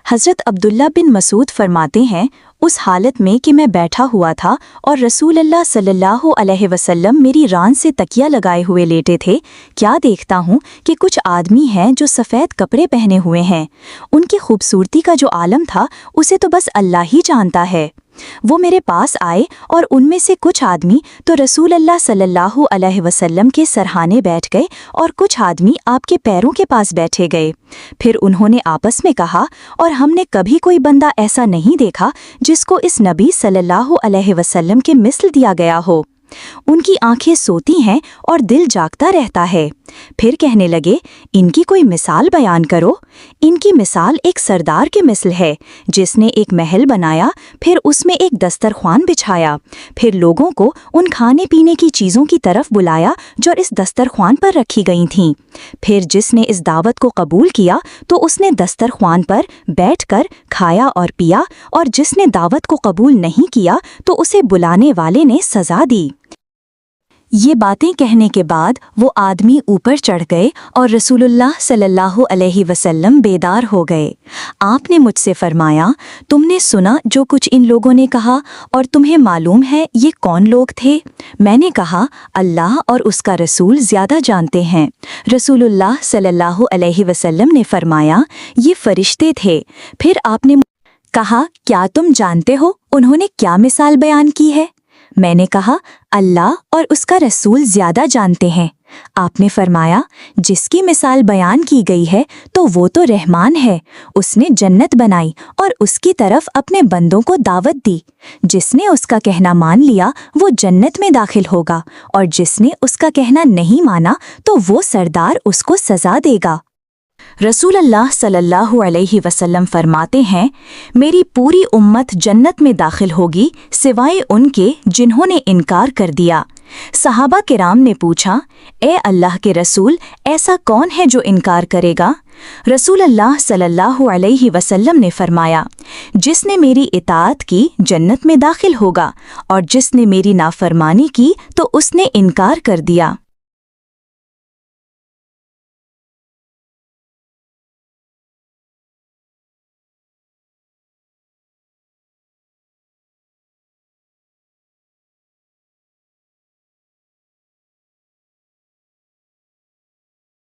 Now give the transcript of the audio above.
حضرت عبداللہ بن مسعود فرماتے ہیں، اس حالت میں کہ میں بیٹھا ہوا تھا اور رسول اللہ صلی اللہ علیہ وسلم میری ران سے تکیہ لگائے ہوئے لیٹے تھے، کیا دیکھتا ہوں کہ کچھ آدمی ہیں جو سفید کپڑے پہنے ہوئے ہیں۔ ان کی خوبصورتی کا جو عالم تھا اسے تو بس اللہ ہی جانتا ہے۔ وہ میرے پاس آئے اور ان میں سے کچھ آدمی تو رسول اللہ صلی اللہ علیہ وسلم کے سرہانے بیٹھ گئے اور کچھ آدمی آپ کے پیروں کے پاس بیٹھے گئے۔ پھر انہوں نے آپس میں کہا، اور ہم نے کبھی کوئی بندہ ایسا نہیں دیکھا جس کو اس نبی صلی اللہ علیہ وسلم کے مثل دیا گیا ہو۔ ان کی آنکھیں سوتی ہیں اور دل جاگتا رہتا ہے۔ پھر کہنے لگے، ان کی کوئی مثال بیان کرو۔ ان کی مثال ایک سردار کے مثل ہے جس نے ایک محل بنایا، پھر اس میں ایک دسترخوان بچھایا، پھر لوگوں کو ان کھانے پینے کی چیزوں کی طرف بلایا جو اس دسترخوان پر رکھی گئی تھیں۔ پھر جس نے اس دعوت کو قبول کیا تو اس نے دسترخوان پر بیٹھ کر کھایا اور پیا، اور جس نے دعوت کو قبول نہیں کیا تو اسے بلانے والے نے سزا دی۔ یہ باتیں کہنے کے بعد وہ آدمی اوپر چڑھ گئے اور رسول اللہ صلی اللہ علیہ وسلم بیدار ہو گئے۔ آپ نے مجھ سے فرمایا، تم نے سنا جو کچھ ان لوگوں نے کہا، اور تمہیں معلوم ہے یہ کون لوگ تھے؟ میں نے کہا، اللہ اور اس کا رسول زیادہ جانتے ہیں۔ رسول اللہ صلی اللہ علیہ وسلم نے فرمایا، یہ فرشتے تھے۔ پھر آپ نے کہا، کیا تم جانتے ہو انہوں نے کیا مثال بیان کی ہے؟ میں نے کہا، اللہ اور اس کا رسول زیادہ جانتے ہیں۔ آپ نے فرمایا، جس کی مثال بیان کی گئی ہے تو وہ تو رحمان ہے، اس نے جنت بنائی اور اس کی طرف اپنے بندوں کو دعوت دی۔ جس نے اس کا کہنا مان لیا وہ جنت میں داخل ہوگا، اور جس نے اس کا کہنا نہیں مانا تو وہ سردار اس کو سزا دے گا۔ رسول اللہ صلی اللہ علیہ وسلم فرماتے ہیں، میری پوری امت جنت میں داخل ہوگی سوائے ان کے جنہوں نے انکار کر دیا۔ صحابہ کرام نے پوچھا، اے اللہ کے رسول، ایسا کون ہے جو انکار کرے گا؟ رسول اللہ صلی اللہ علیہ وسلم نے فرمایا، جس نے میری اطاعت کی جنت میں داخل ہوگا، اور جس نے میری نافرمانی کی تو اس نے انکار کر دیا۔